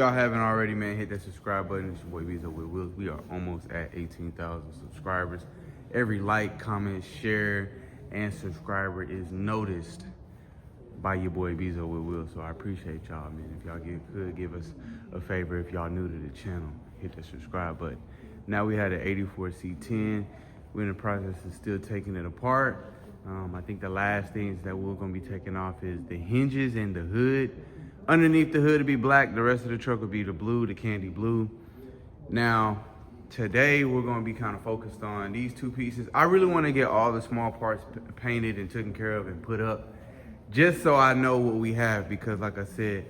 y'all haven't already, man, hit that subscribe button. It's your boy Bezo with Wheels. We are almost at 18,000 subscribers. Every like, comment, share, and subscriber is noticed by your boy Bezo with Wheels. So I appreciate y'all, man. If y'all could give us a favor, if y'all new to the channel, hit the subscribe button. Now we had an 84 C10. We're in the process of still taking it apart. I think the last things that we're gonna be taking off is the hinges and the hood. Underneath the hood will be black. The rest of the truck will be the blue, the candy blue. Now, today we're gonna be kind of focused on these two pieces. I really wanna get all the small parts painted and taken care of and put up, just so I know what we have, because like I said,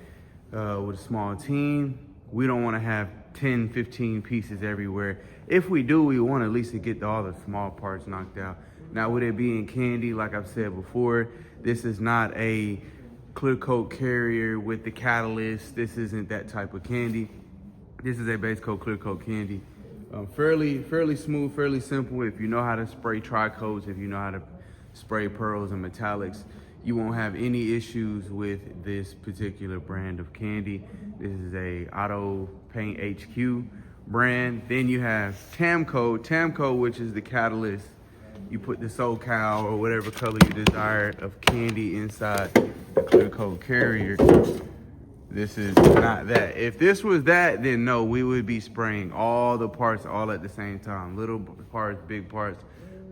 with a small team, we don't wanna have 10, 15 pieces everywhere. If we do, we want at least to get all the small parts knocked out. Now, with it being candy, like I've said before, this is not a clear coat carrier with the catalyst. This isn't that type of candy. This is a base coat clear coat candy. Fairly smooth, fairly simple. If you know how to spray tri-coats, if you know how to spray pearls and metallics, you won't have any issues with this particular brand of candy. This is a Auto Paint HQ brand. Then you have Tamco, which is the catalyst. You put the SoCal or whatever color you desire of candy inside the clear coat carrier. This is not that. If this was that, then no, we would be spraying all the parts all at the same time. Little parts, big parts.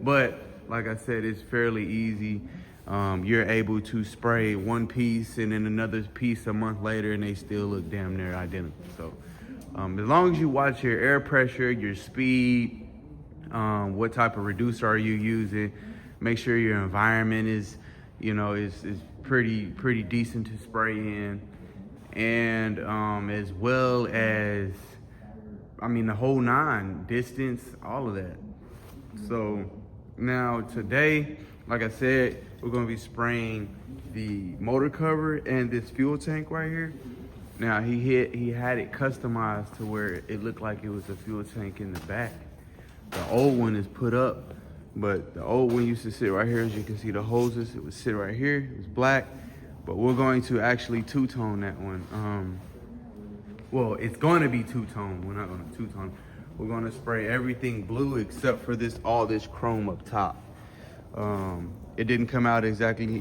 But like I said, it's fairly easy. You're able to spray one piece and then another piece a month later and they still look damn near identical. So as long as you watch your air pressure, your speed, what type of reducer are you using, make sure your environment is, is pretty decent to spray in, and as well as, the whole nine, distance, all of that. So now today, like I said, we're gonna be spraying the motor cover and this fuel tank right here. Now he had it customized to where it looked like it was a fuel tank in the back. The old one is put up, but the old one used to sit right here. As you can see, the hoses, it would sit right here. It was black, but we're going to actually two-tone that one. Well, it's going to be two-tone. We're not going to two-tone. We're going to spray everything blue except for all this chrome up top. It didn't come out exactly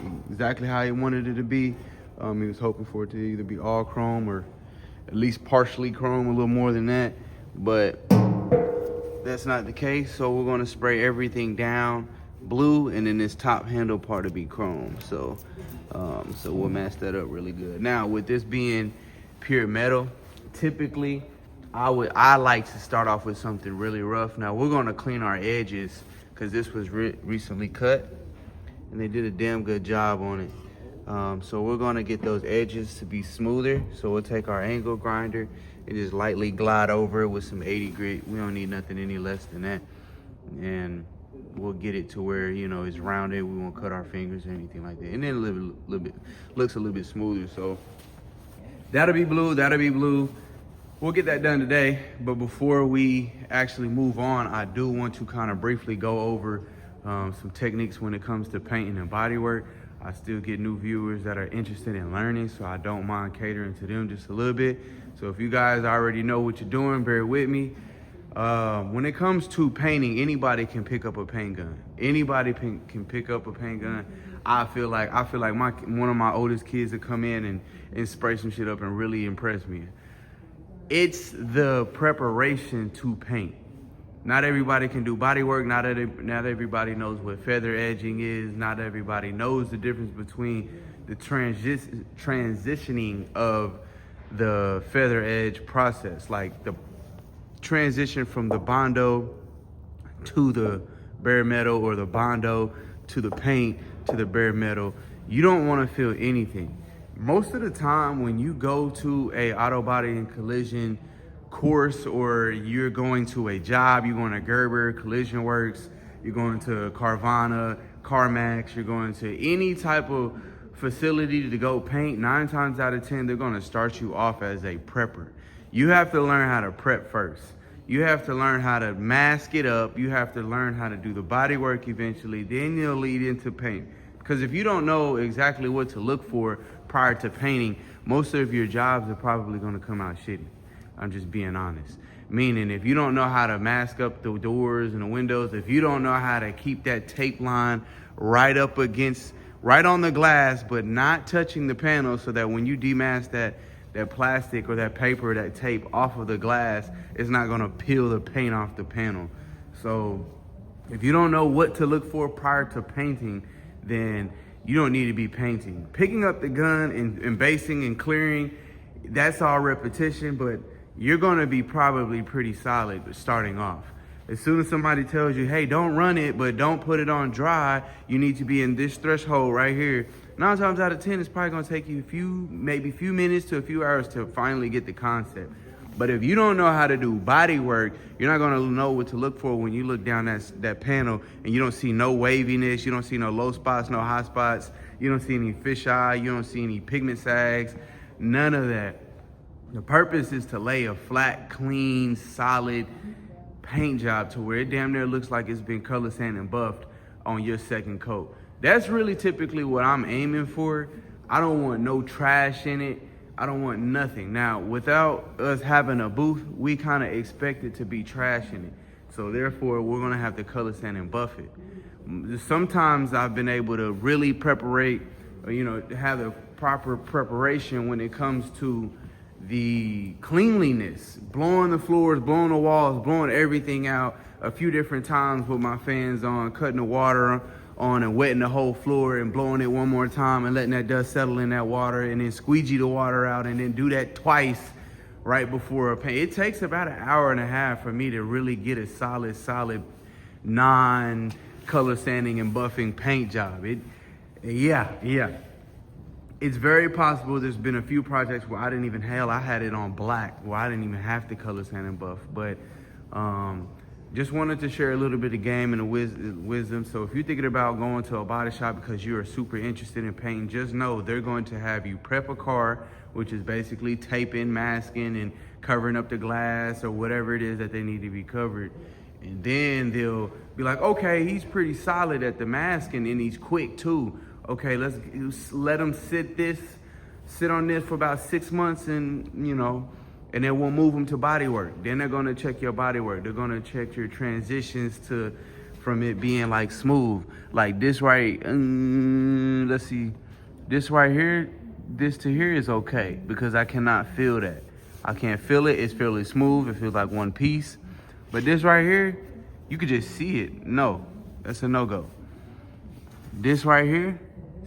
how he wanted it to be. He was hoping for it to either be all chrome or at least partially chrome, a little more than that, but that's not the case. So we're going to spray everything down blue, and then this top handle part to be chrome. So we'll match that up really good. Now, with this being pure metal, typically I like to start off with something really rough. Now we're going to clean our edges because this was recently cut and they did a damn good job on it. So we're going to get those edges to be smoother. So we'll take our angle grinder and just lightly glide over it with some 80 grit. We don't need nothing any less than that. And we'll get it to where, it's rounded. We won't cut our fingers or anything like that. And then looks a little bit smoother. So that'll be blue. We'll get that done today. But before we actually move on, I do want to kind of briefly go over some techniques when it comes to painting and bodywork. I still get new viewers that are interested in learning, so I don't mind catering to them just a little bit. So if you guys already know what you're doing, bear with me. When it comes to painting, anybody can pick up a paint gun. Anybody can pick up a paint gun. I feel like one of my oldest kids to come in and spray some shit up and really impress me. It's the preparation to paint. Not everybody can do body work. Not everybody knows what feather edging is. Not everybody knows the difference between the transitioning of the feather edge process, like the transition from the Bondo to the bare metal, or the Bondo to the paint to the bare metal. You don't want to feel anything. Most of the time when you go to a auto body and collision course, or you're going to a job, you're going to Gerber, Collision Works, you're going to Carvana, CarMax, you're going to any type of facility to go paint, 9 times out of 10, they're going to start you off as a prepper. You have to learn how to prep first. You have to learn how to mask it up. You have to learn how to do the body work eventually. Then you'll lead into paint. Because if you don't know exactly what to look for prior to painting, most of your jobs are probably gonna come out shitty. I'm just being honest. Meaning, if you don't know how to mask up the doors and the windows, if you don't know how to keep that tape line right up against, right on the glass, but not touching the panel, so that when you demask that plastic or that paper, that tape off of the glass, it's not gonna peel the paint off the panel. So if you don't know what to look for prior to painting, then you don't need to be painting. Picking up the gun and basing and clearing, that's all repetition, but you're gonna be probably pretty solid starting off. As soon as somebody tells you, hey, don't run it, but don't put it on dry, you need to be in this threshold right here. 9 times out of 10, it's probably gonna take you maybe a few minutes to a few hours to finally get the concept. But if you don't know how to do body work, you're not gonna know what to look for when you look down that panel and you don't see no waviness, you don't see no low spots, no high spots, you don't see any fisheye, you don't see any pigment sags, none of that. The purpose is to lay a flat, clean, solid paint job to where it damn near looks like it's been color sanded and buffed on your second coat. That's really typically what I'm aiming for. I don't want no trash in it. I don't want nothing. Now, without us having a booth, we kind of expect it to be trash in it. So therefore, we're gonna have to color sand and buff it. Sometimes I've been able to really have the proper preparation when it comes to the cleanliness, blowing the floors, blowing the walls, blowing everything out a few different times with my fans on, cutting the water on and wetting the whole floor and blowing it one more time and letting that dust settle in that water and then squeegee the water out and then do that twice right before a paint. It takes about 1.5 hours for me to really get a solid non-color sanding and buffing paint job. It's very possible there's been a few projects where I had it on black, where I didn't even have to color sand and buff. But just wanted to share a little bit of game and wisdom. So if you're thinking about going to a body shop because you are super interested in painting, just know they're going to have you prep a car, which is basically taping, masking, and covering up the glass or whatever it is that they need to be covered. And then they'll be like, okay, he's pretty solid at the masking and he's quick too. Okay, let's let him sit on this for about 6 months and then we'll move them to body work. Then they're gonna check your body work. They're gonna check your transitions from it being like smooth. Like this right, let's see. This right here, this to here is okay because I cannot feel that. I can't feel it, it's fairly smooth. It feels like one piece. But this right here, you could just see it. No, that's a no-go. This right here,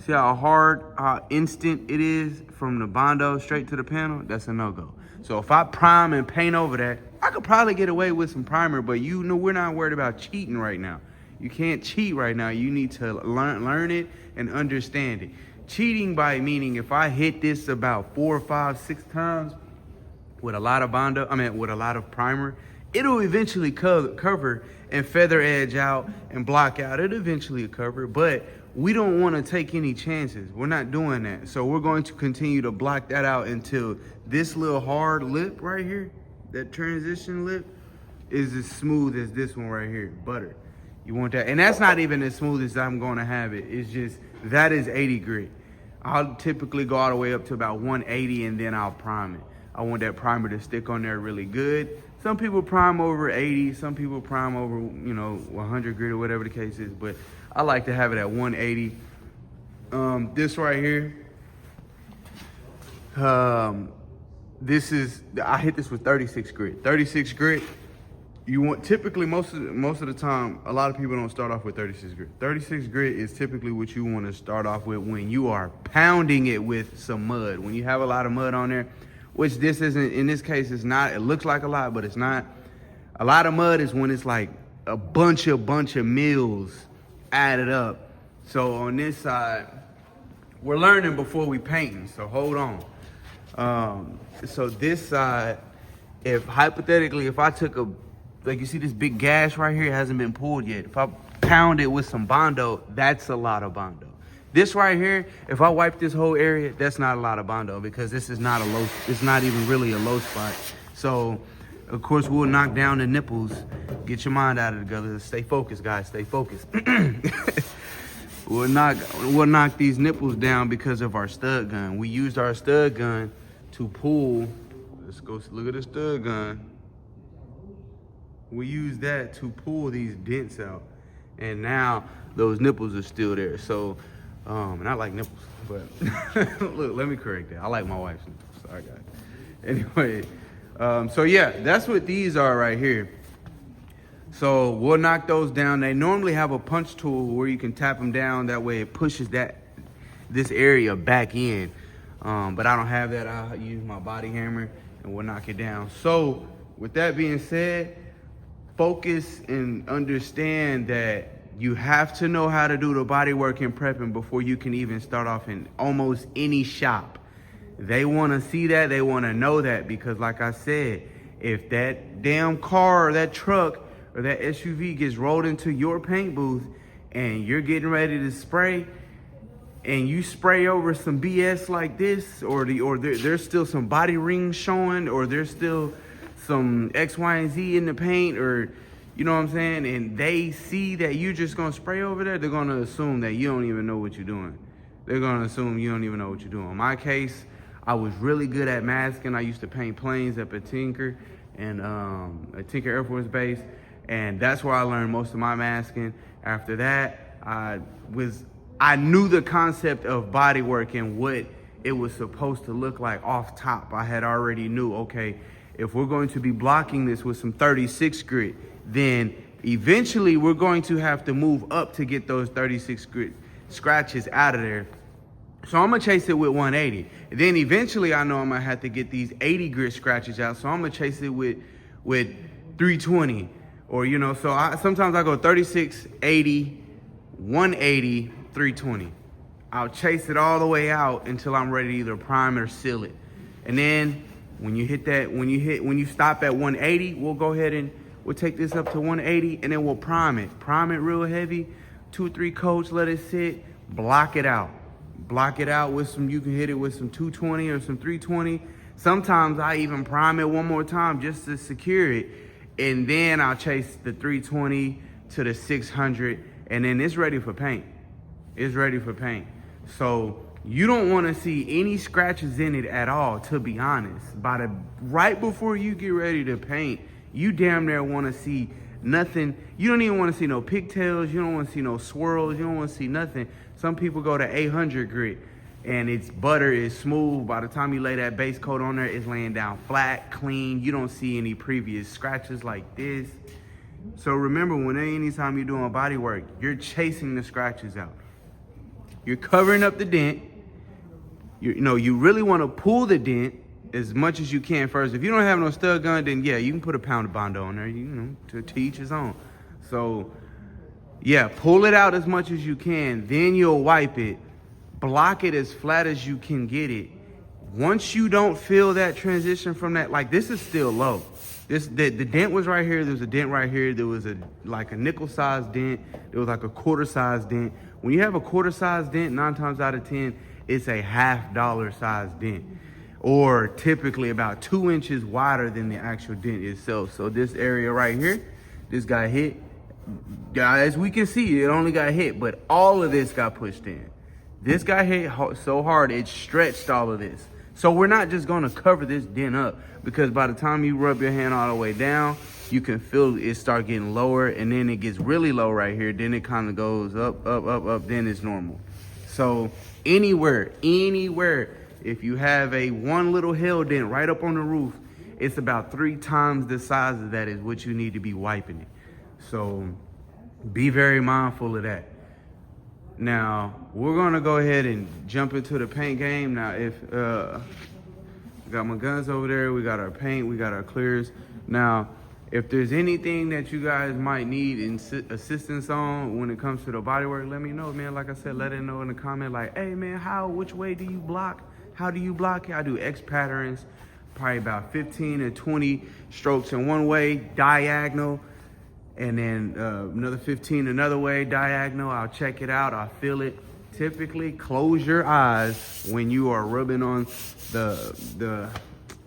see how hard, how instant it is from the Bondo straight to the panel? That's a no-go. So if I prime and paint over that, I could probably get away with some primer, but we're not worried about cheating right now. You can't cheat right now. You need to learn it and understand it. Cheating by meaning if I hit this about 4, 5, 6 times with a lot of with a lot of primer, it'll eventually cover and feather edge out and block out. It'll eventually cover, but we don't want to take any chances. We're not doing that. So we're going to continue to block that out until this little hard lip right here, that transition lip, is as smooth as this one right here, butter. You want that, and that's not even as smooth as I'm going to have it. It's just, that is 80 grit. I'll typically go all the way up to about 180 and then I'll prime it. I want that primer to stick on there really good. Some people prime over 80, some people prime over 100 grit or whatever the case is, but I like to have it at 180. This right here, I hit this with 36 grit. 36 grit, you want, typically most of the time, a lot of people don't start off with 36 grit. 36 grit is typically what you want to start off with when you are pounding it with some mud. When you have a lot of mud on there, which this isn't, in this case, it's not. It looks like a lot, but it's not. A lot of mud is when it's like a bunch of mils added up. So on this side, we're learning before we painting, so hold on. So this side, if hypothetically, if I took like you see this big gash right here, it hasn't been pulled yet. If I pound it with some Bondo, that's a lot of Bondo. This right here, if I wipe this whole area, that's not a lot of Bondo because this is not it's not even really a low spot. So, of course, we'll knock down the nipples. Get your mind out of the gutter. Stay focused, guys, stay focused. we'll knock these nipples down because of our stud gun. We used our stud gun to pull. Let's go look at the stud gun. We use that to pull these dents out, and now those nipples are still there. So, and I like nipples, but look, let me correct that. I like my wife's nipples. Sorry, guys. Anyway, so yeah, that's what these are right here. So we'll knock those down. They normally have a punch tool where you can tap them down. That way it pushes this area back in. But I don't have that. I'll use my body hammer and we'll knock it down. So with that being said, focus and understand that you have to know how to do the body work and prepping before you can even start off in almost any shop. They want to see that. They want to know that, because like I said, if that damn car or that truck or that SUV gets rolled into your paint booth and you're getting ready to spray, and you spray over some BS like this, or there's still some body rings showing, or there's still some X, Y, and Z in the paint, or you know what I'm saying, and they see that you're just gonna spray over there, they're gonna assume that you don't even know what you're doing. They're gonna assume you don't even know what you're doing. In my case, I was really good at masking. I used to paint planes up at Tinker and at Tinker Air Force Base, and that's where I learned most of my masking. After that, I knew the concept of body work and what it was supposed to look like off top. I had already knew, okay, if we're going to be blocking this with some 36 grit, then eventually we're going to have to move up to get those 36 grit scratches out of there. So I'm gonna chase it with 180. And then eventually I know I'm gonna have to get these 80 grit scratches out. So I'm gonna chase it with 320, or you know, so sometimes I go 36, 80, 180, 320. I'll chase it all the way out until I'm ready to either prime or seal it. And then when you stop at 180, we'll go ahead and we'll take this up to 180, and then we'll prime it. Prime it real heavy, 2-3 coats, let it sit, block it out. Block it out with some, you can hit it with some 220 or some 320. Sometimes I even prime it one more time just to secure it. And then I'll chase the 320 to the 600, and then it's ready for paint. It's ready for paint. So you don't want to see any scratches in it at all, to be honest. Right before you get ready to paint, you damn near want to see nothing. You don't even want to see no pigtails. You don't want to see no swirls. You don't want to see nothing. Some people go to 800 grit and it's butter, is smooth. By the time you lay that base coat on there, it's laying down flat, clean. You don't see any previous scratches like this. So remember, anytime you're doing body work, you're chasing the scratches out. You're covering up the dent. You really want to pull the dent as much as you can first. If you don't have no stud gun, then yeah, you can put a pound of Bondo on there, to each his own. So yeah, pull it out as much as you can, then you'll wipe it, block it as flat as you can get it. Once you don't feel that transition from that, like this is still low. The dent was right here, there was a dent right here, there was like a nickel-sized dent, there was like a quarter-sized dent. When you have a quarter-sized dent, 9 times out of 10, it's a $50 size dent, or typically about 2 inches wider than the actual dent itself. So this area right here, this got hit. As we can see, it only got hit, but all of this got pushed in. This got hit so hard, it stretched all of this. So we're not just gonna cover this dent up, because by the time you rub your hand all the way down, you can feel it start getting lower, and then it gets really low right here. Then it kind of goes up, up, up, up, then it's normal. So anywhere, if you have one little hail dent right up on the roof, it's about 3 times the size of that is what you need to be wiping it. So be very mindful of that. Now, we're gonna go ahead and jump into the paint game. Now, we got my guns over there, we got our paint, we got our clears. Now, if there's anything that you guys might need assistance on when it comes to the bodywork, let me know, man. Like I said, let it know in the comment, like, hey man, which way do you block? How do you block it? I do X patterns, probably about 15 to 20 strokes in one way, diagonal, and then another 15 another way, diagonal. I'll check it out, I'll feel it. Typically, close your eyes when you are rubbing on the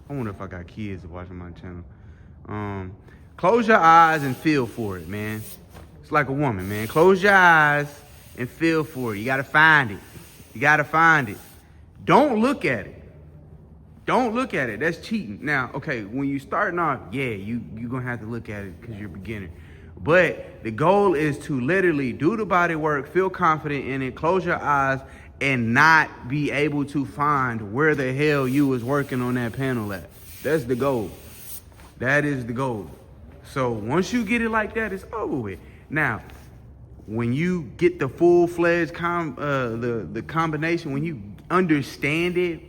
I wonder if I got kids watching my channel. Close your eyes and feel for it, man. It's like a woman, man. Close your eyes and feel for it. You gotta find it. You gotta find it. Don't look at it. Don't look at it. That's cheating. Now, okay, when you starting off, yeah, you're gonna have to look at it because you're a beginner. But the goal is to literally do the body work, feel confident in it, close your eyes, and not be able to find where the hell you was working on that panel at. That's the goal. That is the goal. So once you get it like that, it's over with. Now, when you get the full-fledged the combination, when you understand it,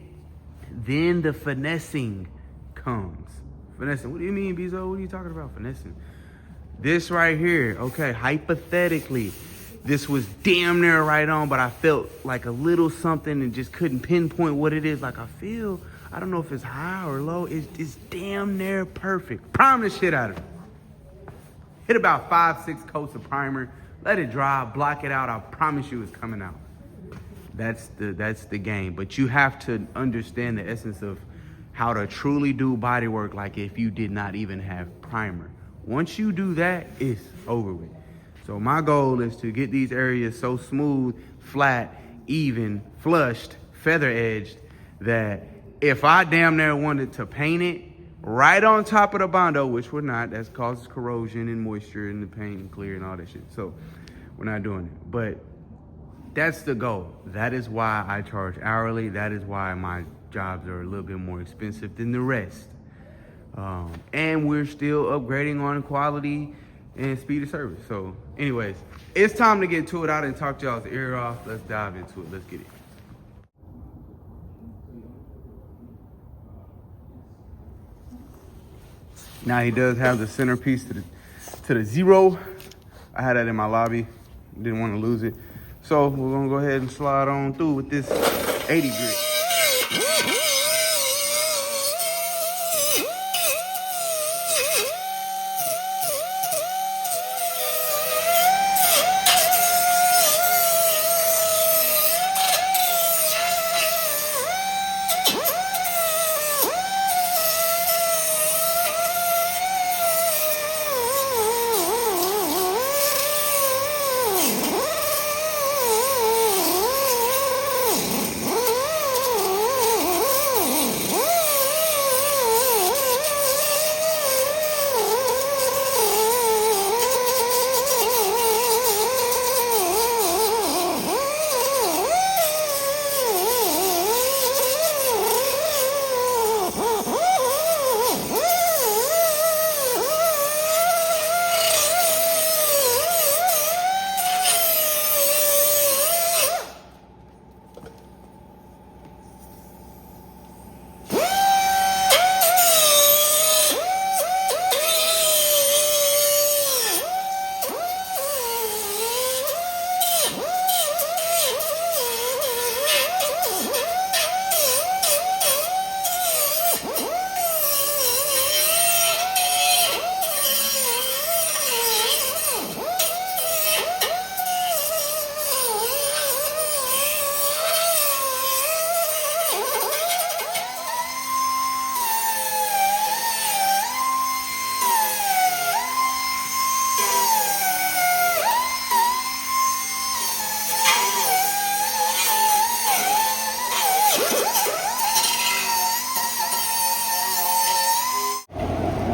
then the finessing comes. Finessing. What do you mean, Bezo? What are you talking about, finessing? This right here, okay, hypothetically, this was damn near right on, but I felt like a little something and just couldn't pinpoint what it is. Like I don't know if it's high or low. It's damn near perfect. Prime the shit out of it. Hit about 5-6 coats of primer. Let it dry, block it out. I promise you it's coming out. That's the game. But you have to understand the essence of how to truly do body work like if you did not even have primer. Once you do that, it's over with. So my goal is to get these areas so smooth, flat, even, flushed, feather edged, that if I damn near wanted to paint it right on top of the Bondo, which we're not, that causes corrosion and moisture in the paint and clear and all that shit. So we're not doing it. But that's the goal. That is why I charge hourly. That is why my jobs are a little bit more expensive than the rest. And we're still upgrading on quality and speed of service. So anyways, it's time to get to it. I didn't talk y'all's ear off. Let's dive into it. Let's get it. Now he does have the centerpiece to the zero. I had that in my lobby. Didn't want to lose it. So we're gonna go ahead and slide on through with this 80 grit.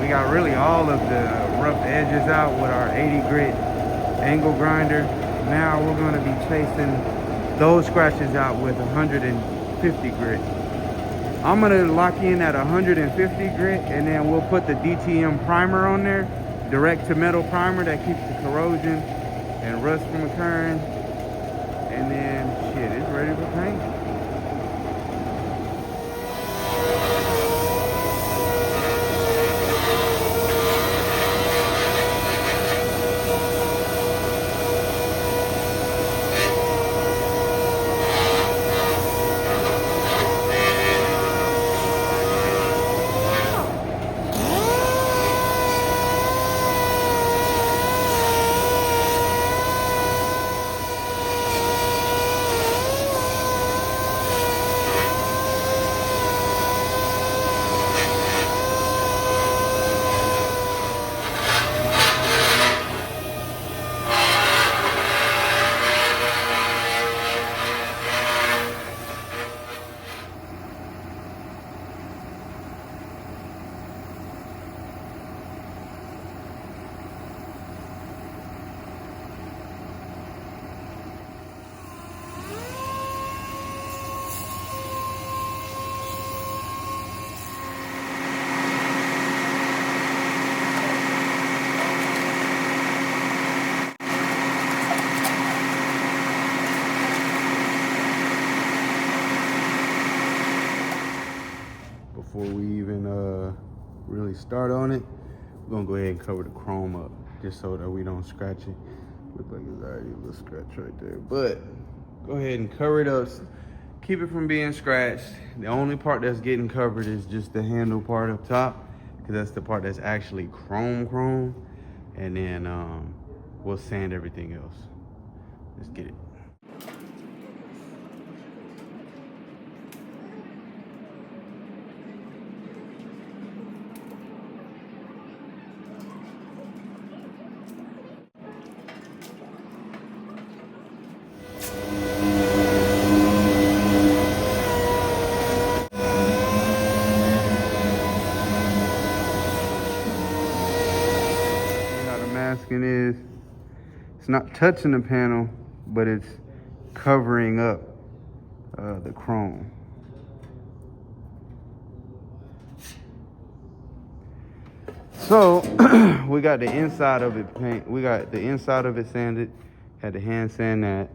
Got really all of the rough edges out with our 80 grit angle grinder. Now we're going to be chasing those scratches out with 150 grit. I'm going to lock in at 150 grit, and then we'll put the DTM primer on there, direct to metal primer that keeps the corrosion and rust from occurring. And then shit, it's ready for paint. before we even really start on it, we're gonna go ahead and cover the chrome up just so that we don't scratch it. Look like there's already a little scratch right there, but go ahead and cover it up. Keep it from being scratched. The only part that's getting covered is just the handle part up top, because that's the part that's actually chrome. And then we'll sand everything else. Let's get it. Is it's not touching the panel, but it's covering up the chrome. So we got the inside of it paint. We got the inside of it sanded. Had to hand sand that,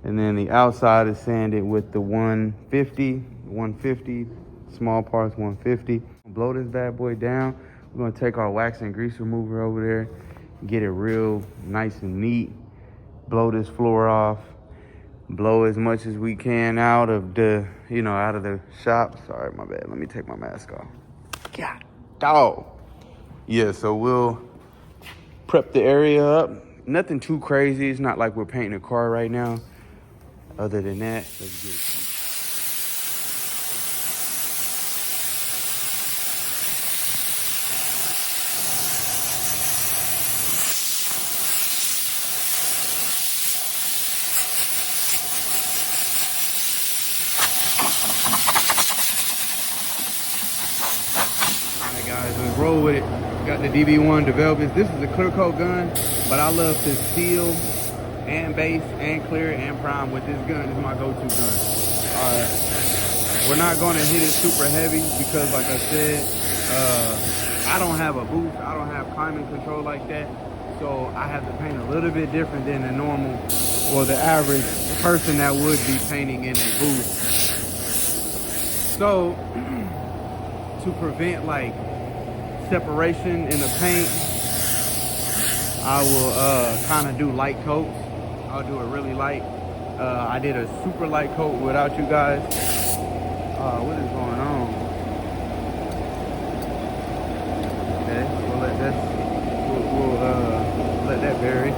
and then the outside is sanded with the 150 small parts 150. Blow this bad boy down. We're gonna take our wax and grease remover over there, get it real nice and neat, blow this floor off, blow as much as we can out of the, out of the shop. Sorry, my bad. Let me take my mask off. God, dog. Yeah, so we'll prep the area up. Nothing too crazy. It's not like we're painting a car right now. Other than that, let's get it. Guys, let's roll with it. Got the DB1 developments. This is a clear coat gun, but I love to seal and base and clear and prime with this gun. This is my go-to gun. We're not going to hit it super heavy because, like I said, I don't have a boost. I don't have climate control like that, so I have to paint a little bit different than the normal or the average person that would be painting in a boost. So to prevent like separation in the paint, I will kind of do light coats. I'll do it really light. I did a super light coat without you guys. What is going on? Okay, we'll let that let that vary.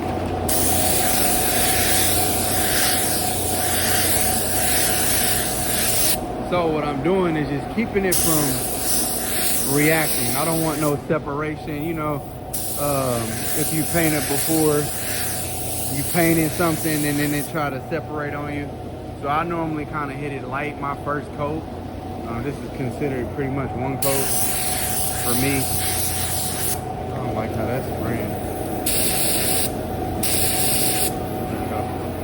So what I'm doing is just keeping it from reacting. I don't want no separation. If you paint it before, you painted something and then it try to separate on you. So I normally kind of hit it light my first coat. This is considered pretty much one coat for me. I don't like how that's spraying.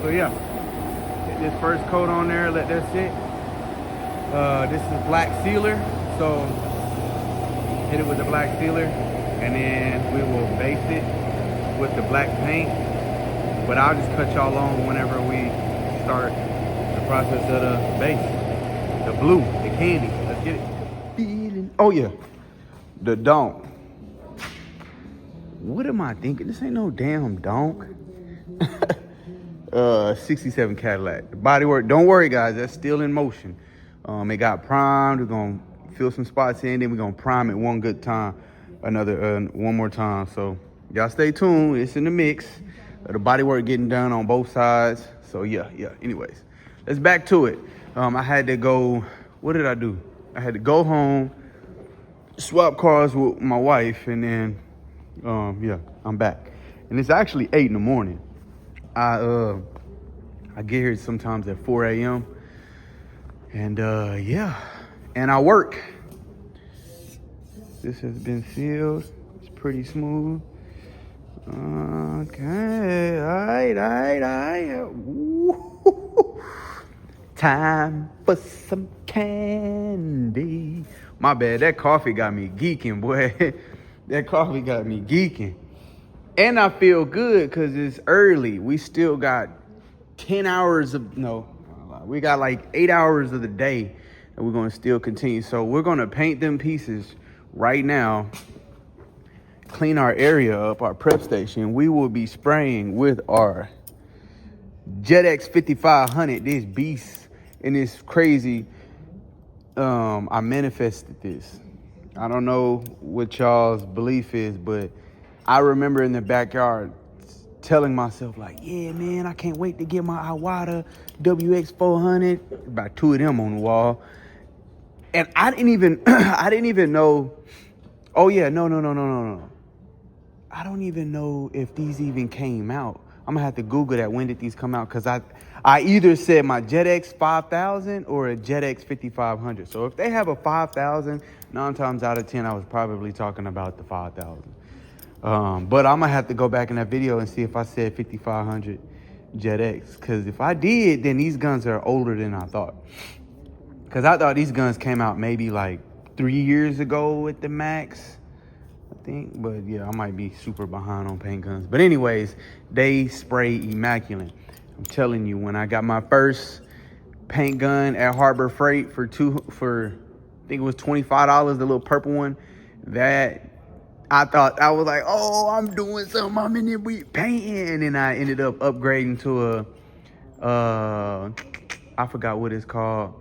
So yeah, hit this first coat on there, let that sit. This is black sealer, so hit it with the black sealer, and then we will base it with the black paint. But I'll just cut y'all on whenever we start the process of the base. The blue, the candy. Let's get it. Oh yeah, the donk. What am I thinking? This ain't no damn donk. 67 Cadillac. The bodywork. Don't worry, guys. That's still in motion. It got primed. We're gonna fill some spots in, then we're gonna prime it one more time. So y'all stay tuned. It's in the mix. The bodywork getting done on both sides. So yeah. Anyways, let's back to it. I had to go. What did I do? I had to go home, swap cars with my wife, and then I'm back. And it's actually 8 in the morning. I get here sometimes at 4 a.m. And and I work. This has been sealed. It's pretty smooth. Okay, all right. Woo. Time for some candy. My bad, that coffee got me geeking, boy. That coffee got me geeking. And I feel good because it's early. We still got 10 hours of, we got like 8 hours of the day and we're gonna still continue. So we're gonna paint them pieces right now, clean our area up, our prep station. We will be spraying with our JetX 5500, this beast, and this crazy. I manifested this. I don't know what y'all's belief is, but I remember in the backyard telling myself like, yeah, man, I can't wait to get my Iwata WX 400. About 2 of them on the wall. And I didn't even know. Oh yeah, no. I don't even know if these even came out. I'm gonna have to Google that. When did these come out? Because I either said my JetX 5000 or a JetX 5500. So if they have a 5000, 9 times out of 10, I was probably talking about the 5000. But I'm gonna have to go back in that video and see if I said 5500 JetX. Because if I did, then these guns are older than I thought. Because I thought these guns came out maybe like 3 years ago at the max, I think. But yeah, I might be super behind on paint guns. But anyways, they spray immaculate. I'm telling you, when I got my first paint gun at Harbor Freight for I think it was $25, the little purple one, that I thought, I was like, oh, I'm doing something, I'm in there painting. And I ended up upgrading to I forgot what it's called.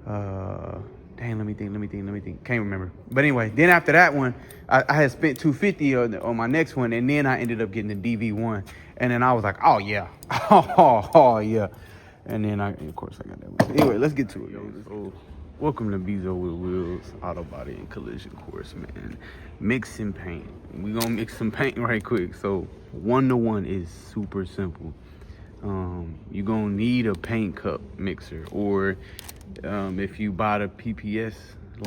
Dang, let me think. Can't remember. But anyway, then after that one, I had spent $250 on my next one, and then I ended up getting the DV1. And then I was like, oh yeah. Oh yeah. And then of course I got that one. Anyway, let's get to it. So, welcome to Bezo with Wheels, Auto Body and Collision course, man. Mixing paint. We gonna mix some paint right quick. So 1-to-1 is super simple. You're gonna need a paint cup mixer, or if you buy the PPS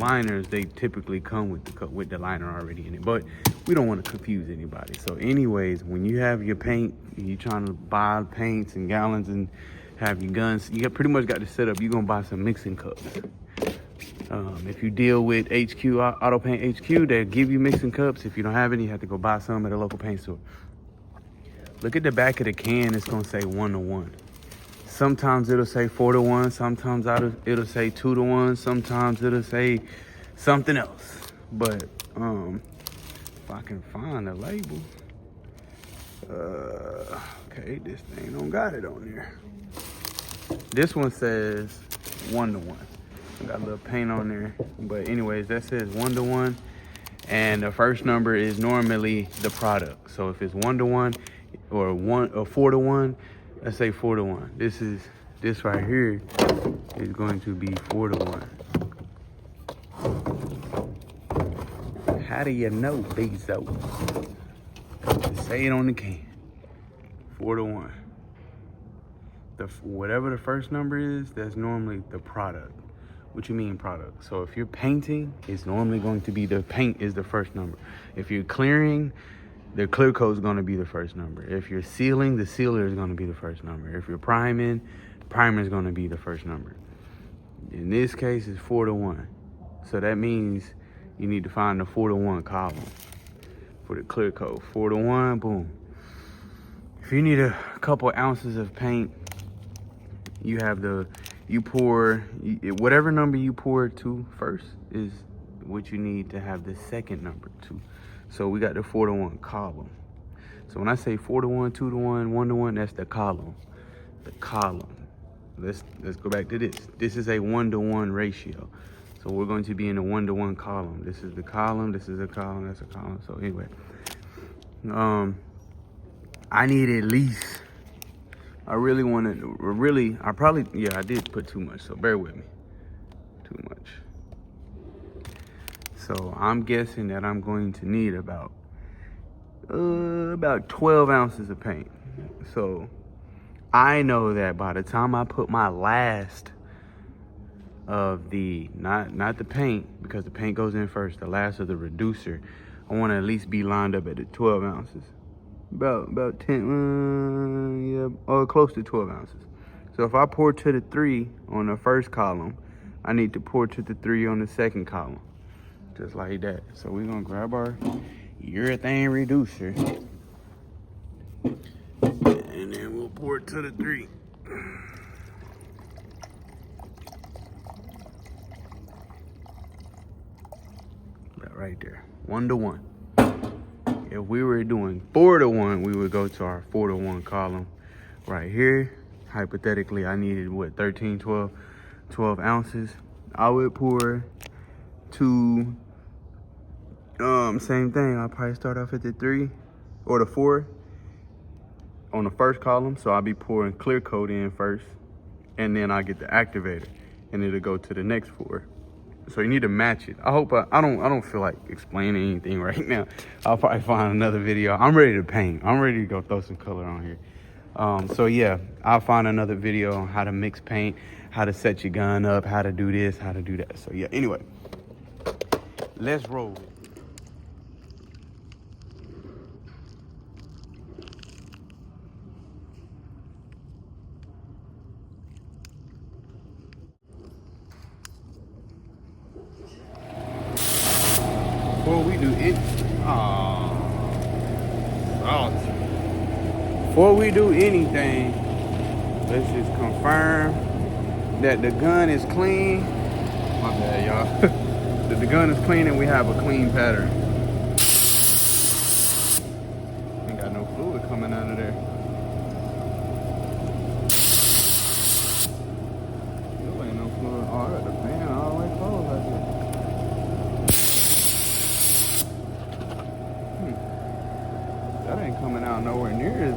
liners, they typically come with the cup with the liner already in it. But we don't want to confuse anybody. So anyways, when you have your paint, you're trying to buy paints and gallons and have your guns, you pretty much got the setup. You're gonna buy some mixing cups. If you deal with HQ, Auto Paint HQ, they'll give you mixing cups. If you don't have any, you have to go buy some at a local paint store. Look at the back of the can, it's gonna say 1-to-1. Sometimes it'll say 4-to-1, sometimes it'll say 2-to-1, sometimes it'll say something else. But if I can find a label. Okay, this thing don't got it on there. This one says 1-to-1. Got a little paint on there. But anyways, that says 1-to-1. And the first number is normally the product. So if it's 1-to-1 or 4-to-1, let's say 4-to-1. This right here is going to be 4-to-1. How do you know, Bezo? Just say it on the can. 4-to-1. Whatever the first number is, that's normally the product. What you mean product? So if you're painting, it's normally going to be the paint is the first number. If you're clearing, the clear coat is going to be the first number. If you're sealing, the sealer is going to be the first number. If you're priming, the primer is going to be the first number. In this case, it's 4-to-1. So that means you need to find the 4-to-1 column for the clear coat. 4-to-1, boom. If you need a couple ounces of paint, you pour, whatever number you pour to first is what you need to have the second number to. So we got the 4-to-1 column. So when I say 4-to-1, 2-to-1, 1-to-1, that's the column. The column. Let's go back to this. This is a 1-to-1 ratio. So we're going to be in a 1-to-1 column. This is the column, this is a column, that's a column. So anyway, I need at least, I did put too much, so bear with me. Too much. So I'm guessing that I'm going to need about 12 ounces of paint. So I know that by the time I put my last of the, not the paint, because the paint goes in first, the last of the reducer, I want to at least be lined up at the 12 ounces. About 10, or close to 12 ounces. So if I pour to the 3 on the first column, I need to pour to the 3 on the second column. Just like that. So we're gonna grab our urethane reducer, and then we'll pour it to the 3. right there. 1 to 1. If we were doing 4 to 1, we would go to our 4 to 1 column right here. Hypothetically, I needed what, 13, 12 ounces. I would pour to, same thing. I'll probably start off at the 3 or the 4 on the first column. So I'll be pouring clear coat in first, and then I get the activator, and it'll go to the next 4. So you need to match it. I hope I don't feel like explaining anything right now. I'll probably find another video. I'm ready to paint. I'm ready to go throw some color on here. So yeah, I'll find another video on how to mix paint, how to set your gun up, how to do this, how to do that. So yeah, anyway, let's roll. Before we do it, before we do anything, let's just confirm that the gun is clean. My bad, y'all. That the gun is clean and we have a clean pattern. Ain't got no fluid coming out of there. There ain't no fluid. Oh, I got the fan all the way closed like that. That ain't coming out nowhere near as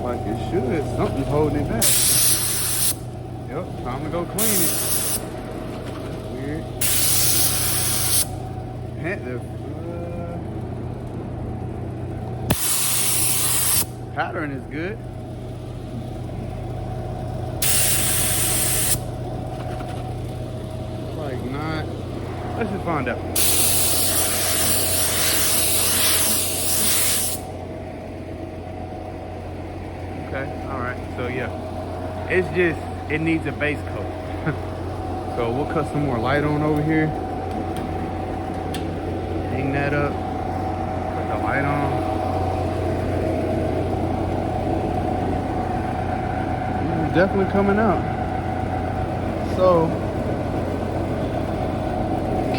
like it should. Something's holding it back. Yep, time to go clean it. That's weird. Pattern is good. Like not. Let's just find out. Okay, all right. So yeah, it's just it needs a base coat. So we'll cut some more light on over here. Hang that up. Put the light on. It's definitely coming out. So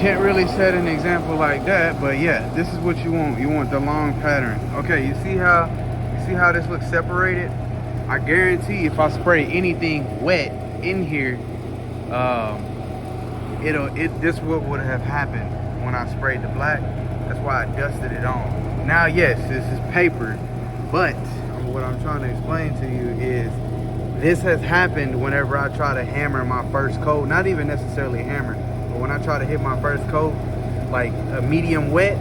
can't really set an example like that, but yeah, this is what you want. You want the long pattern. Okay, you see how this looks separated? I guarantee if I spray anything wet in here, this what would have happened when I sprayed the black. That's why I dusted it on. Now, yes, this is paper, but what I'm trying to explain to you is this has happened whenever I try to hammer my first coat. Not even necessarily hammer, but when I try to hit my first coat, like a medium wet,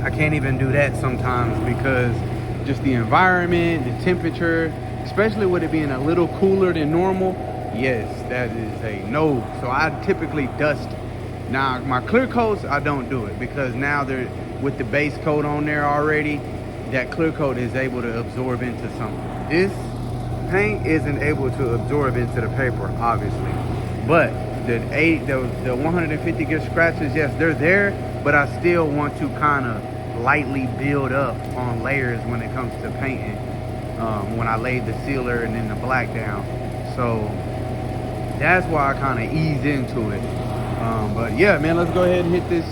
I can't even do that sometimes because just the environment, the temperature, especially with it being a little cooler than normal, yes, that is a no. So I typically dust. Now, my clear coats, I don't do it because now they're with the base coat on there already, that clear coat is able to absorb into something. This paint isn't able to absorb into the paper, obviously. But the 150 grit scratches, yes, they're there, but I still want to kind of lightly build up on layers when it comes to painting. When I laid the sealer and then the black down, so that's why I kind of ease into it. But yeah, man, let's go ahead and hit this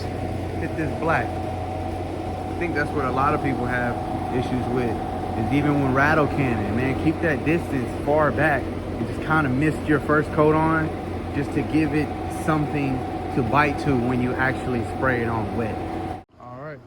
black. I think that's what a lot of people have issues with, is even when rattle cannon, man, keep that distance far back. You just kind of missed your first coat on, just to give it something to bite to when you actually spray it on wet. All right.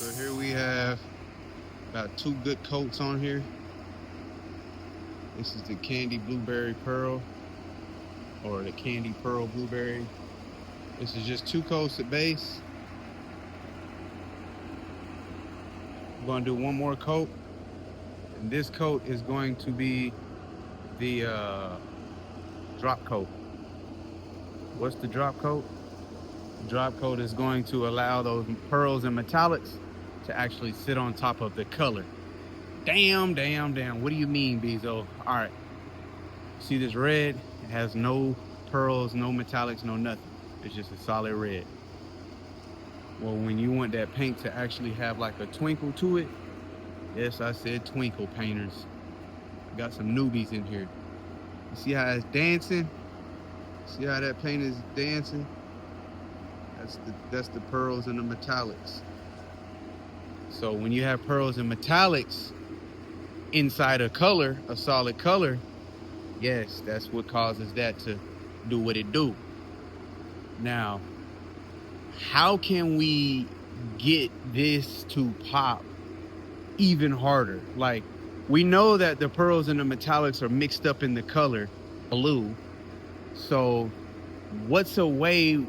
So here we have about 2 good coats on here. This is the Candy Blueberry Pearl, or the Candy Pearl Blueberry. This is just 2 coats at base. We're going to do 1 more coat, and this coat is going to be the drop coat. What's the drop coat? The drop coat is going to allow those pearls and metallics to actually sit on top of the color. Damn. What do you mean, Bezo? All right. See this red? It has no pearls, no metallics, no nothing. It's just a solid red. Well, when you want that paint to actually have like a twinkle to it, yes, I said twinkle, painters. Got some newbies in here. You see how it's dancing? See how that paint is dancing? That's the pearls and the metallics. So when you have pearls and metallics inside a color, a solid color, yes, that's what causes that to do what it do. Now, how can we get this to pop even harder? Like, we know that the pearls and the metallics are mixed up in the color blue. So what's a way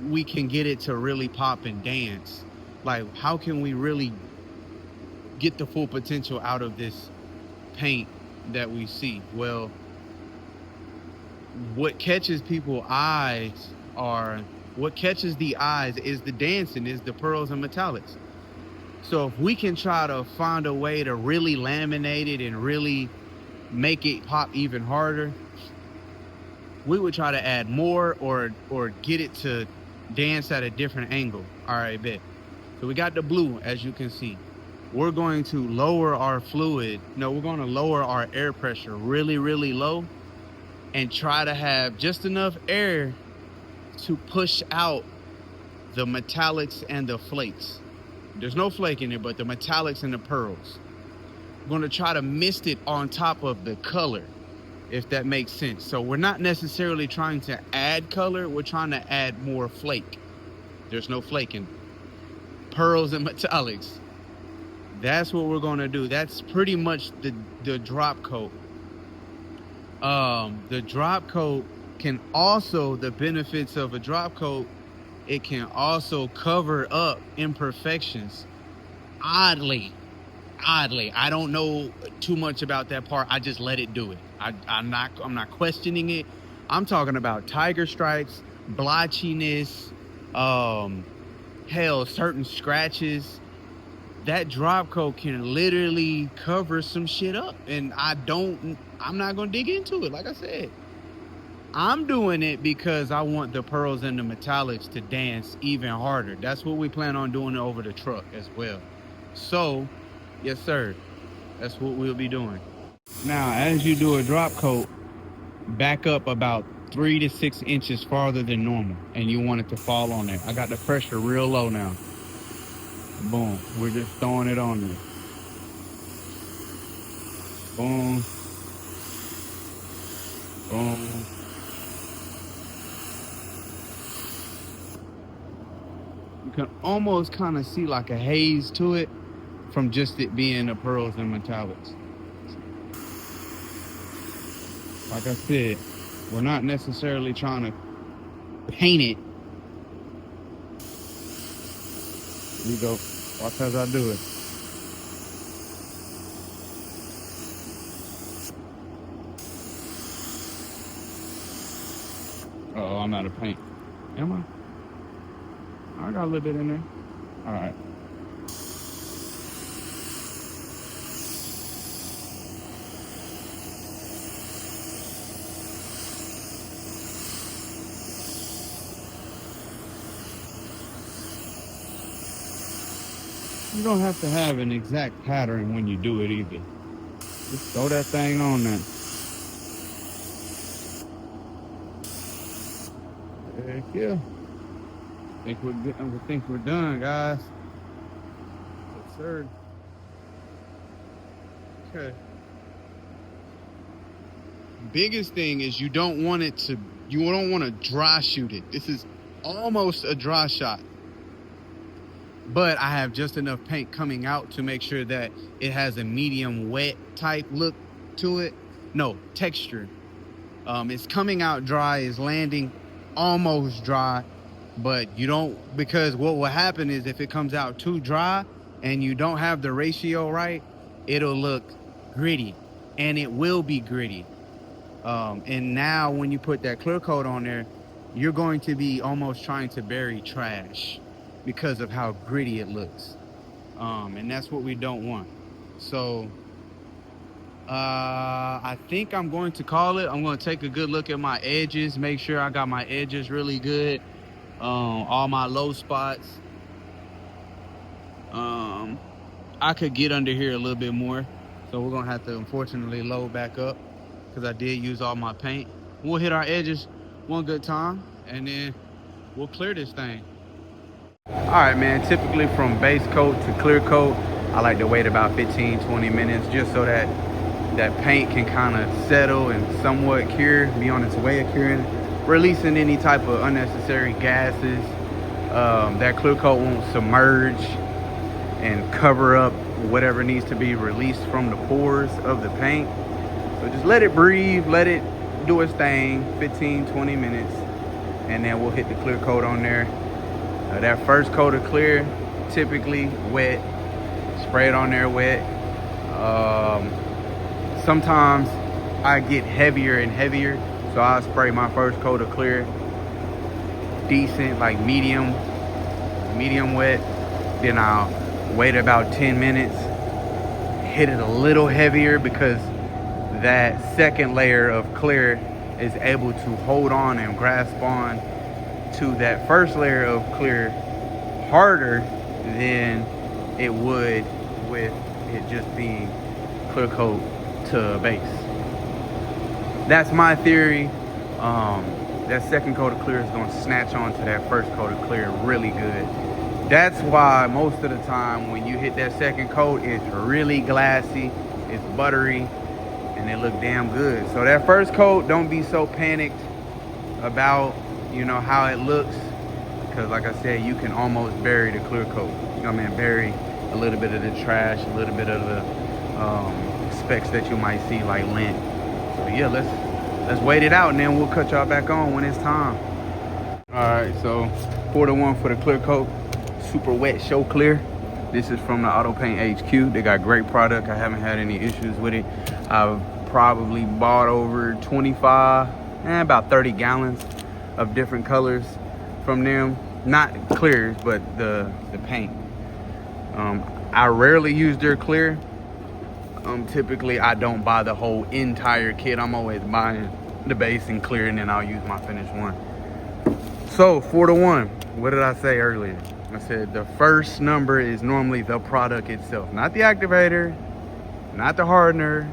we can get it to really pop and dance? Like, how can we really get the full potential out of this paint that we see? Well, what catches people's eyes is the dancing, is the pearls and metallics. So if we can try to find a way to really laminate it and really make it pop even harder, we would try to add more or get it to dance at a different angle. All right, bet. So we got the blue, as you can see. We're going to lower our fluid. No, we're going to lower our air pressure really, really low and try to have just enough air to push out the metallics and the flakes. There's no flake in it, but the metallics and the pearls. We're going to try to mist it on top of the color, if that makes sense. So we're not necessarily trying to add color, we're trying to add more flake. There's no flake in pearls and metallics. That's what we're going to do. That's pretty much the drop coat. The drop coat can also, the benefits of a drop coat, it can also cover up imperfections. Oddly, I don't know too much about that part. I just let it do it. I'm not questioning it. I'm talking about tiger stripes, blotchiness, hell, certain scratches. That drop coat can literally cover some shit up, and I'm not gonna dig into it. Like I said, I'm doing it because I want the pearls and the metallics to dance even harder. That's what we plan on doing over the truck as well. So, yes sir, that's what we'll be doing. Now, as you do a drop coat, back up about 3 to 6 inches farther than normal, and you want it to fall on there. I got the pressure real low now. Boom, we're just throwing it on there. Boom. Boom. You can almost kind of see like a haze to it from just it being the pearls and metallics. Like I said, we're not necessarily trying to paint it. Here we go. Watch as I do it. Uh-oh, I'm out of paint. Am I? I got a little bit in there. All right. You don't have to have an exact pattern when you do it either. Just throw that thing on there. Heck yeah. I think we're done, guys. Yes, sir. Okay. Biggest thing is you don't want to dry shoot it. This is almost a dry shot. but I have just enough paint coming out to make sure that it has a medium wet type look to it. No, texture. It's coming out dry, it's landing almost dry, but you don't, because what will happen is if it comes out too dry and you don't have the ratio right, it'll look gritty, and it will be gritty. And now when you put that clear coat on there, you're going to be almost trying to bury trash because of how gritty it looks. And that's what we don't want. So I think I'm going to call it. I'm going to take a good look at my edges, make sure I got my edges really good, all my low spots. I could get under here a little bit more, so we're gonna have to unfortunately load back up because I did use all my paint. We'll hit our edges one good time and then we'll clear this thing. All right, man, typically from base coat to clear coat, I like to wait about 15-20 minutes just so that that paint can kind of settle and somewhat cure, be on its way of curing, releasing any type of unnecessary gases. That clear coat won't submerge and cover up whatever needs to be released from the pores of the paint. So just let it breathe, let it do its thing, 15-20 minutes, and then we'll hit the clear coat on there. That first coat of clear, typically wet, spray it on there wet. Sometimes I get heavier and heavier, so I spray my first coat of clear decent, like medium wet. Then I'll wait about 10 minutes, hit it a little heavier because that second layer of clear is able to hold on and grasp on to that first layer of clear harder than it would with it just being clear coat to base. That's my theory. That second coat of clear is going to snatch on to that first coat of clear really good. That's why most of the time when you hit that second coat, it's really glassy, it's buttery, and it look damn good. So that first coat, don't be so panicked about, you know, how it looks, because like I said, you can almost bury the clear coat. I mean, bury a little bit of the trash, a little bit of the specks that you might see, like lint. So yeah, let's wait it out, and then we'll cut y'all back on when it's time. All right, so 4-to-1 for the clear coat. Super wet show clear. This is from the Auto Paint HQ. They got great product. I haven't had any issues with it. I've probably bought over 25 and about 30 gallons of different colors from them. Not clears, but the paint. I rarely use their clear. Typically I don't buy the whole entire kit. I'm always buying the base and clear, and then I'll use my finished one. So 4-to-1, what did I say earlier? I said the first number is normally the product itself, not the activator, not the hardener,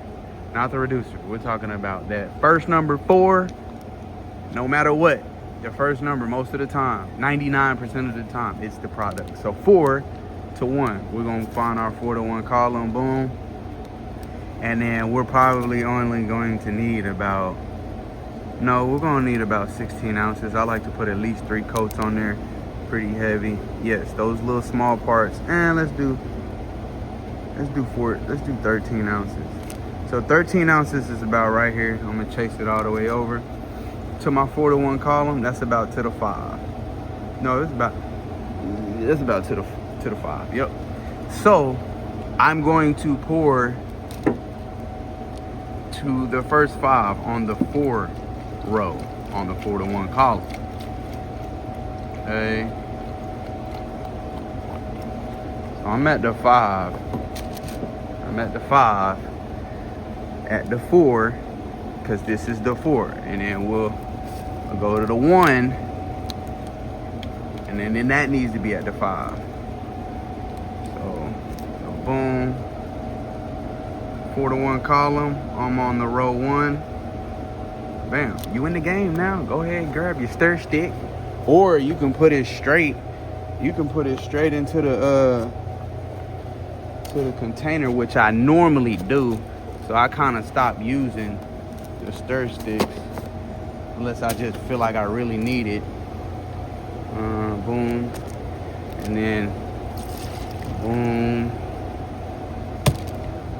not the reducer. We're talking about that first number, 4. No matter what, the first number most of the time, 99% of the time, it's the product. So 4-to-1, we're gonna find our 4-to-1 column, boom. And then we're probably only going to need about, no, we're gonna need about 16 ounces. I like to put at least 3 coats on there. Pretty heavy. Yes, those little small parts. And let's do 13 ounces. So 13 ounces is about right here. I'm gonna chase it all the way over to my 4-to-1 column. That's about to the 5. No, it's about to the 5. Yep. So I'm going to pour to the first 5 on the 4 row on the 4-to-1 column. Okay. So I'm at the 5. At the 4, because this is the 4. And then we'll go to the 1. And then that needs to be at the 5. So boom. 4-to-1 column. I'm on the row 1. Bam. You in the game now. Go ahead and grab your stir stick. Or you can put it straight. You can put it straight into the container, which I normally do. So I kind of stopped using the stir sticks unless I just feel like I really need it. Boom. And then Boom.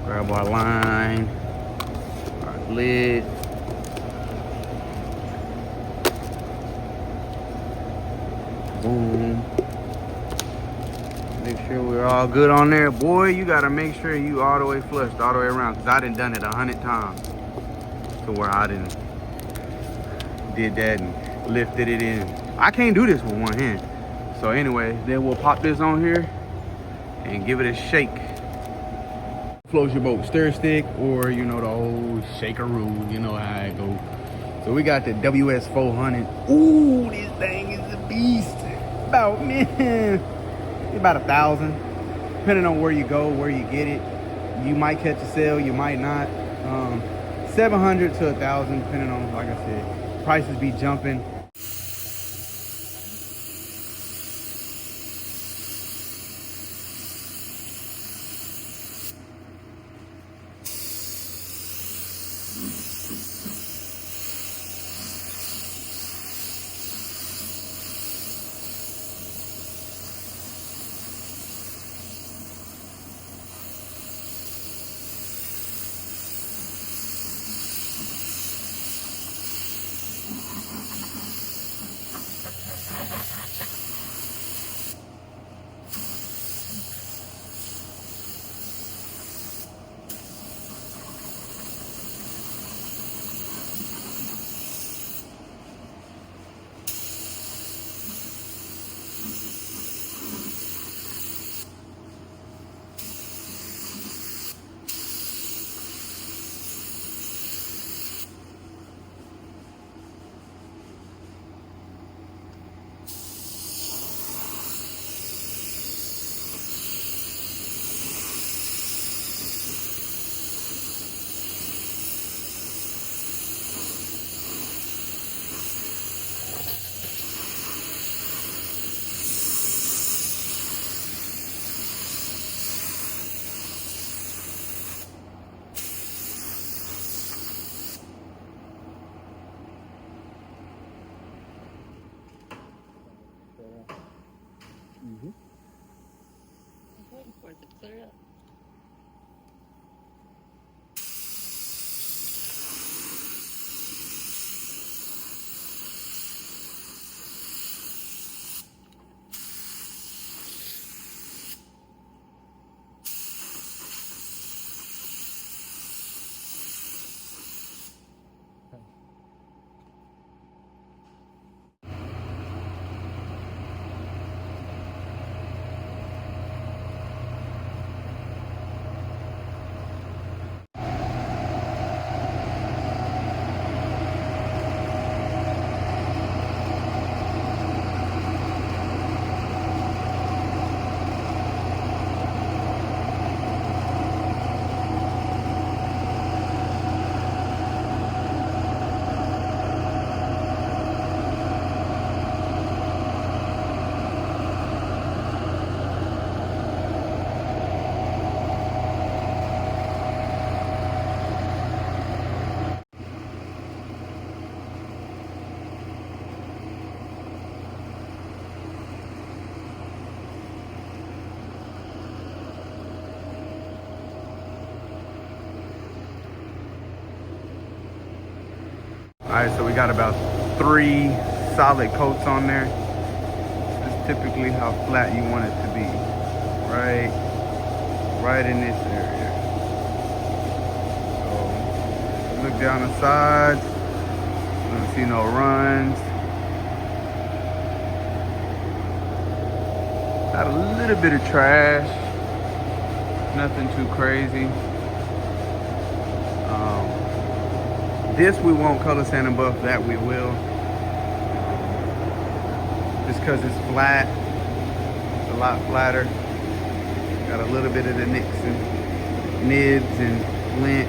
Grab our line, our lid. Boom. Make sure we're all good on there. Boy, you gotta make sure you all the way flushed, all the way around, because I done done it 100 times to where I didn't did that and lifted it in. I can't do this with one hand. So anyway, then we'll pop this on here and give it a shake. Floats your boat, stir stick, or you know, the old shakeroo, you know how it goes. So we got the WS 400. Ooh, this thing is a beast. About, man, about 1,000. Depending on where you go, where you get it. You might catch a sale, you might not. 700 to 1,000, depending on, like I said, prices be jumping. I'm waiting for it to clear up. All right, so we got about 3 solid coats on there. This is typically how flat you want it to be. Right in this area. So look down the sides. You don't see no runs. Got a little bit of trash. Nothing too crazy. This we won't color sand and buff, that we will. Just because it's flat, it's a lot flatter. Got a little bit of the nicks and nibs and lint.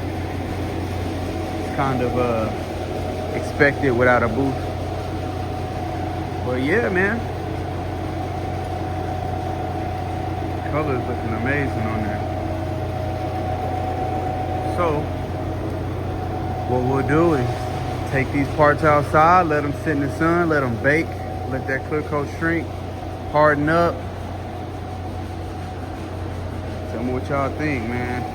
It's kind of expected without a booth. But yeah, man. Color's looking amazing on there. So, what we'll do is take these parts outside, let them sit in the sun, let them bake, let that clear coat shrink, harden up, Tell me what y'all think, man.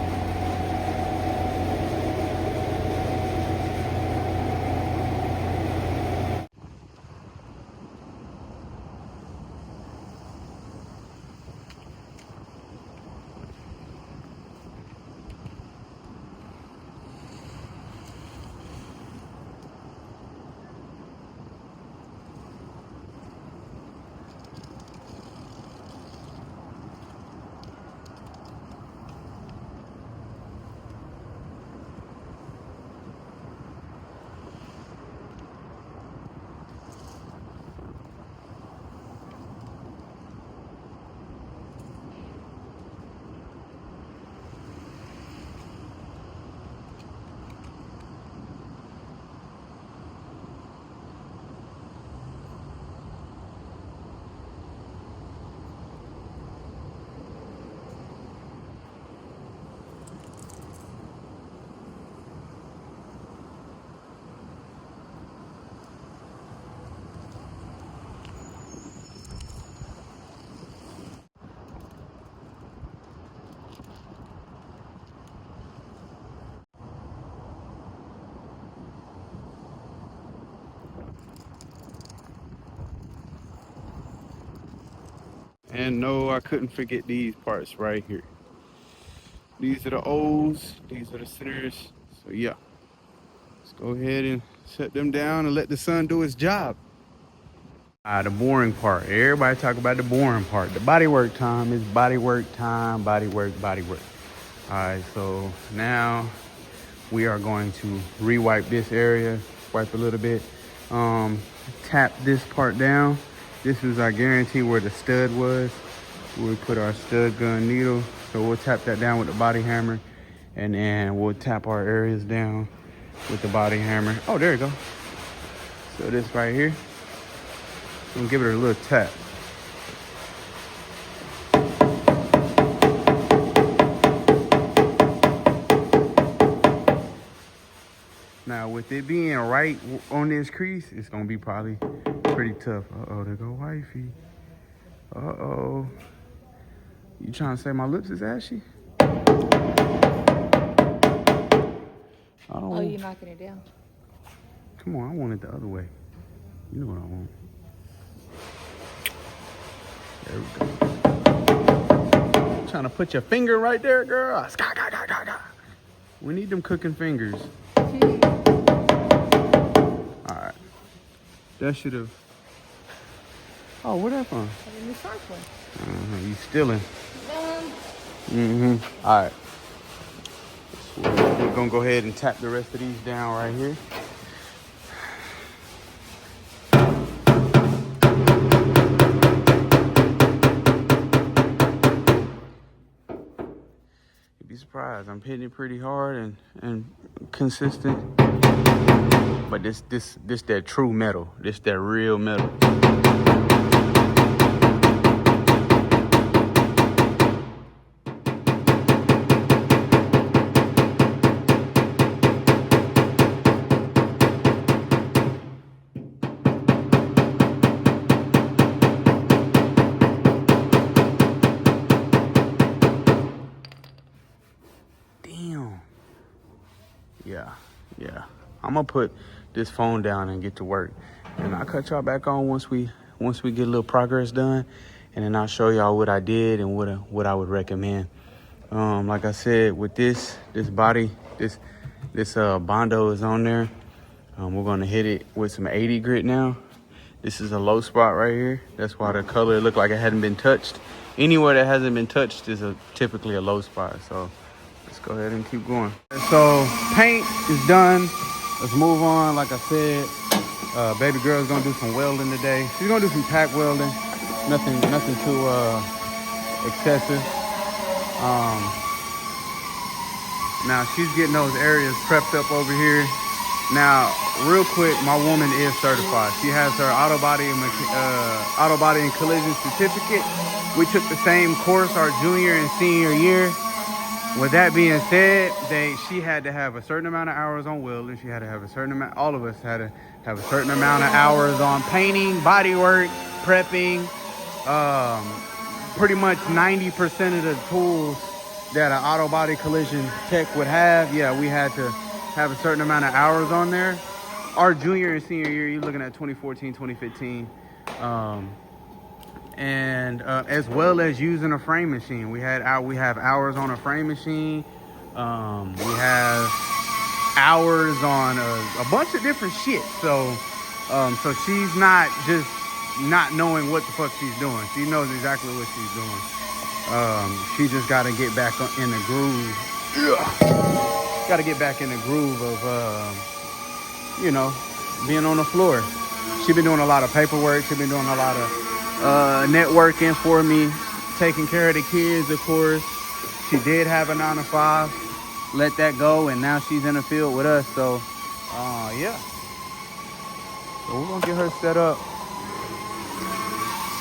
And no, I couldn't forget these parts right here. These are the O's, these are the centers. So yeah, let's go ahead and set them down and let the sun do its job. The boring part. Everybody talk about the boring part. The bodywork time is bodywork time, bodywork, bodywork. All right, so now we are going to re-wipe this area, wipe a little bit, tap this part down. This is, I guarantee, where the stud was. We put our stud gun needle. So we'll tap that down with the body hammer, and then we'll tap our areas down with the body hammer. Oh, there you go. So this right here, I'm gonna give it a little tap. Now, with it being right on this crease, it's gonna be probably pretty tough. Uh-oh, there go wifey. Uh-oh. You trying to say my lips is ashy? Oh, you're knocking it down. Come on, I want it the other way. You know what I want. There we go. Trying to put your finger right there, girl. We need them cooking fingers. Alright. That should have. Oh, where that from? In the sharp one. You stealing. Alright. We're gonna go ahead and tap the rest of these down right here. You'd be surprised. I'm hitting it pretty hard and consistent. But this that true metal. This that real metal. Yeah. I'm gonna put this phone down and get to work, and I'll cut y'all back on once we get a little progress done, and then I'll show y'all what I did and what I would recommend. Like I said, with this body, this Bondo is on there. We're gonna hit it with some 80 grit now. This is a low spot right here. That's why the color looked like it hadn't been touched. Anywhere that hasn't been touched is typically a low spot. So let's go ahead and keep going. So paint is done. Let's move on. Like I said, baby girl's gonna do some welding today. She's gonna do some tack welding. Nothing too excessive. Now she's getting those areas prepped up over here. Now, real quick, my woman is certified. She has her auto body and collision certificate. We took the same course our junior and senior year. With that being said, she had to have a certain amount of hours on welding. She had to have a certain amount, all of us had to have a certain amount of hours on painting, bodywork, prepping. Pretty much 90% of the tools that an auto body collision tech would have. Yeah, we had to have a certain amount of hours on there. Our junior and senior year, you're looking at 2014, 2015. And as well as using a frame machine. We have hours on a frame machine. We have hours on a bunch of different shit. So she's not just not knowing what the fuck she's doing. She knows exactly what she's doing. She just got to get back in the groove. Got to get back in the groove of, being on the floor. She's been doing a lot of paperwork. She's been doing a lot of networking for me, taking care of the kids, of course. She did have a 9 to 5, let that go, and now she's in the field with us. So, yeah. So we're gonna get her set up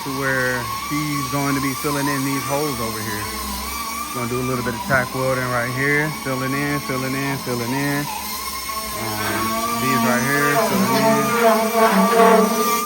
to where she's going to be filling in these holes over here. Gonna do a little bit of tack welding right here, filling in. These right here, filling in.